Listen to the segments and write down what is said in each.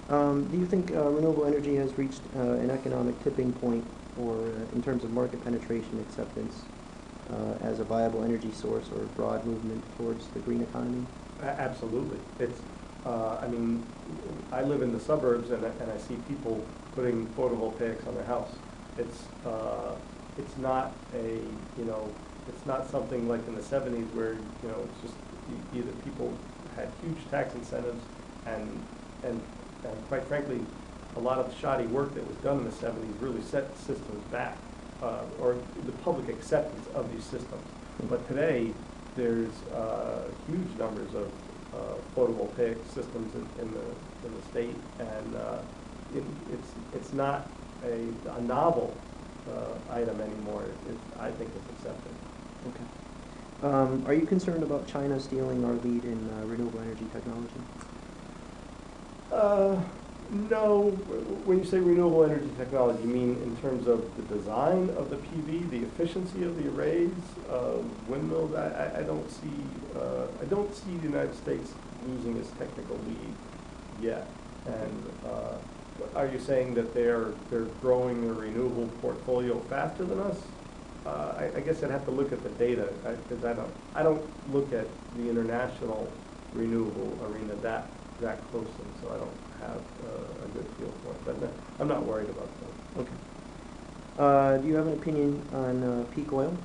Do you think renewable energy has reached an economic tipping point or in terms of market penetration acceptance as a viable energy source or broad movement towards the green economy? Absolutely. I mean, I live in the suburbs and I see people putting photovoltaics on their house. It's not it's not something like in the 70s where, it's just either people had huge tax incentives and quite frankly, a lot of shoddy work that was done in the 70s really set the systems back, or the public acceptance of these systems. But today, there's huge numbers of photovoltaic systems in the state, and it's not a novel item anymore. I think it's accepted. Okay. Are you concerned about China stealing our lead in renewable energy technology? No. When you say renewable energy technology, you mean in terms of the design of the PV, the efficiency of the arrays, windmills? I don't see the United States losing its technical lead yet. And are you saying that they're growing their renewable portfolio faster than us? I guess I'd have to look at the data because I don't look at the international renewable arena that closely, so I don't have a good feel for it. But no, I'm not worried about that. Okay. Do you have an opinion on peak oil?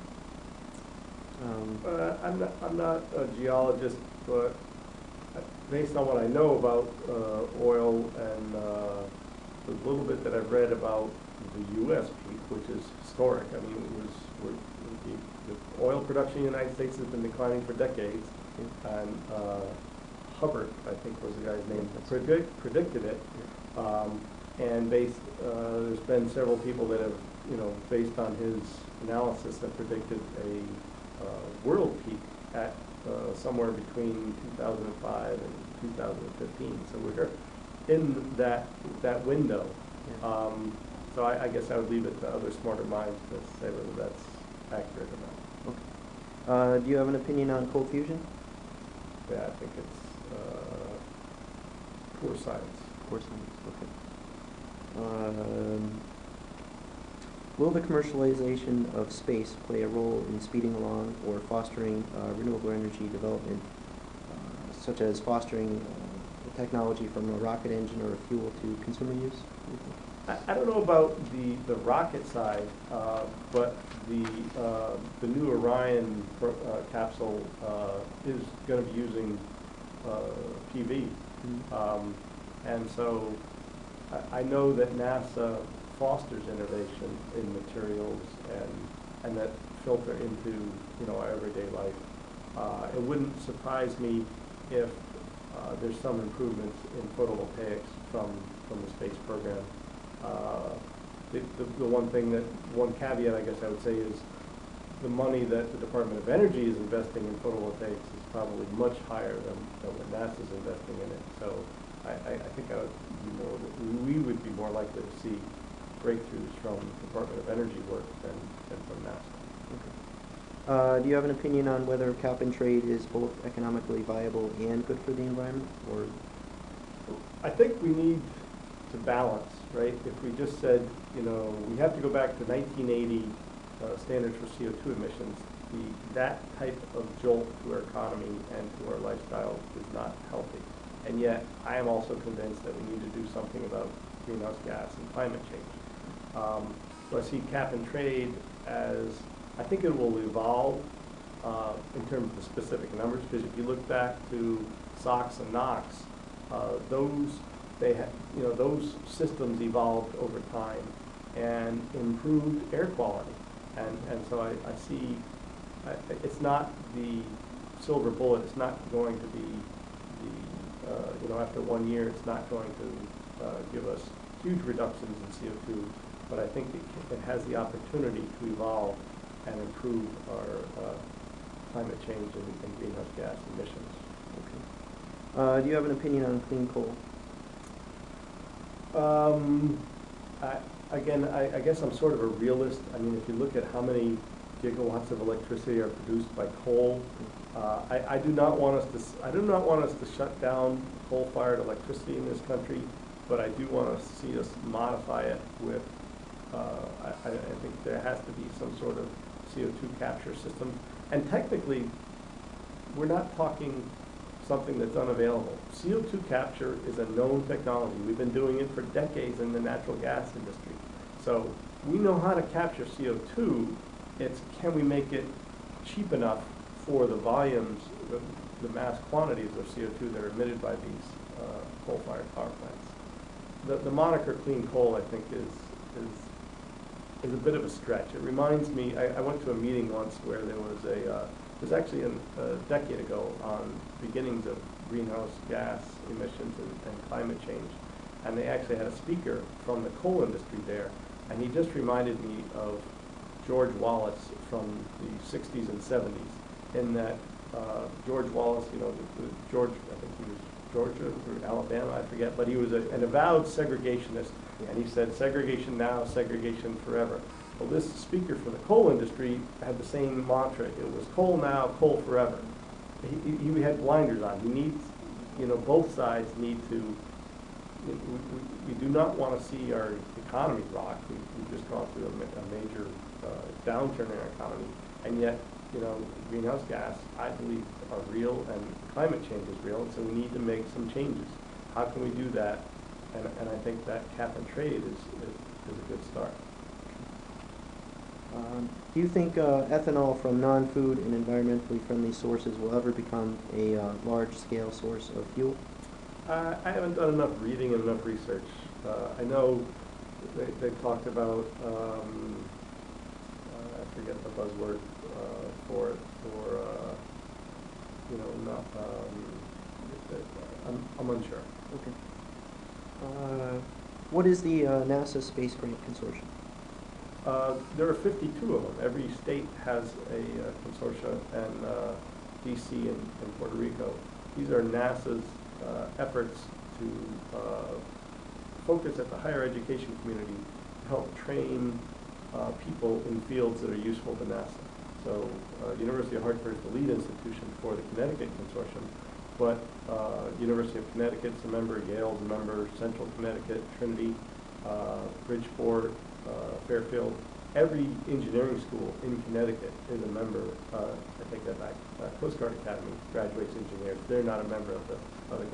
I'm not a geologist, but based on what I know about oil and the little bit that I've read about the U.S. peak, which is historic. I mean, the oil production in the United States has been declining for decades, and Hubbard, I think was the guy's name, predicted it. And there's been several people that have, based on his analysis, that predicted a world peak at somewhere between 2005 and 2015. So we're in that window. Yeah. So I guess I would leave it to other smarter minds to say whether that's accurate or not. Okay. Do you have an opinion on cold fusion? Yeah, I think it's poor science. Poor science, okay. Will the commercialization of space play a role in speeding along or fostering renewable energy development, such as fostering technology from a rocket engine or a fuel to consumer use? I don't know about the rocket side, but the new Orion capsule is going to be using PV. And so I know that NASA fosters innovation in materials and that filter into our everyday life. It wouldn't surprise me if there's some improvements in photovoltaics from the space program. The one caveat I guess I would say is the money that the Department of Energy is investing in photovoltaics is probably much higher than what NASA's investing in it. So I think we would be more likely to see breakthroughs from the Department of Energy work than from NASA. Okay. Do you have an opinion on whether cap and trade is both economically viable and good for the environment, or? I think we need to balance, right? If we just said, we have to go back to 1980 standards for CO2 emissions, that type of jolt to our economy and to our lifestyle is not healthy. And yet, I am also convinced that we need to do something about greenhouse gas and climate change. So I see cap and trade as, I think it will evolve in terms of the specific numbers, because if you look back to SOx and NOx, those systems evolved over time and improved air quality. And so I see, it's not the silver bullet. It's not going to be after 1 year, it's not going to give us huge reductions in CO2, but I think it has the opportunity to evolve and improve our climate change and greenhouse gas emissions. Okay. Do you have an opinion on clean coal? I guess I'm sort of a realist. I mean, if you look at how many gigawatts of electricity are produced by coal, I do not want us to shut down coal-fired electricity in this country. but I do want to see us modify it with, I think there has to be some sort of CO2 capture system. And technically, we're not talking something that's unavailable. CO2 capture is a known technology. We've been doing it for decades in the natural gas industry. So we know how to capture CO2. It's can we make it cheap enough for the volumes, the mass quantities of CO2 that are emitted by these coal-fired power plants. The moniker clean coal, I think, is a bit of a stretch. It reminds me, I went to a meeting once where there was it was actually a decade ago on beginnings of greenhouse gas emissions and climate change. And they actually had a speaker from the coal industry there. And he just reminded me of George Wallace from the 60s and 70s, in that George Wallace, you know, George, I think he was Georgia or Alabama, I forget, but he was an avowed segregationist. And he said, segregation now, segregation forever. Well, this speaker from the coal industry had the same mantra. It was coal now, coal forever. He had blinders on. He needs, you know, both sides need to, we do not want to see our economy rock. We've just gone through a major downturn in our economy. And yet, you know, greenhouse gas, I believe, are real, and climate change is real, and so we need to make some changes. How can we do that? And I think that cap and trade is a good start. Do you think ethanol from non-food and environmentally friendly sources will ever become a large-scale source of fuel? I haven't done enough reading and enough research. I know they've talked about, I forget the buzzword for it, you know, not, I'm unsure. Okay. What is the NASA Space Grant Consortium? There are 52 of them. Every state has a consortia, and DC and Puerto Rico. These are NASA's efforts to focus at the higher education community to help train people in fields that are useful to NASA. So University of Hartford is the lead institution for the Connecticut Consortium, but University of Connecticut's a member, Yale's a member, Central Connecticut, Trinity, Bridgeport, Fairfield. Every engineering school in Connecticut is a member. I take that back. Coast Guard Academy graduates engineers. They're not a member of the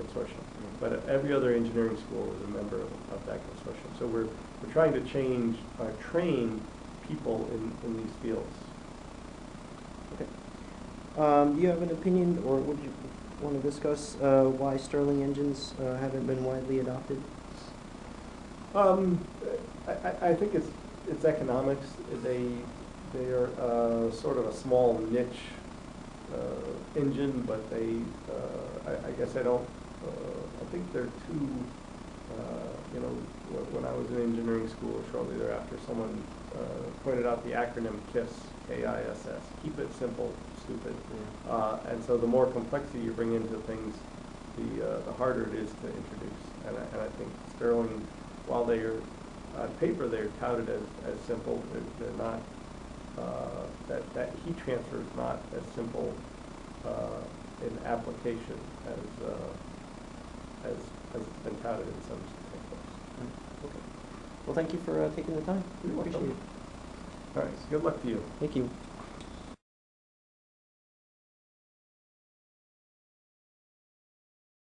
consortium, but every other engineering school is a member of that consortium. So we're trying to train people in these fields. Okay. Do you have an opinion, or would you want to discuss why Stirling engines haven't been widely adopted? I think it's economics. They are sort of a small niche engine, but I guess I don't. I think they're too. You know, when I was in engineering school, shortly thereafter, someone pointed out the acronym KISS, K-I-S-S. Keep it simple, stupid. And so the more complexity you bring into things, the harder it is to introduce. And I think Stirling, while they are on paper they're touted as simple, they're not. That heat transfer is not as simple in application as it's been touted in some books. Okay. Well, thank you for taking the time. You're welcome. Appreciate it. All right. Good luck to you. Thank you.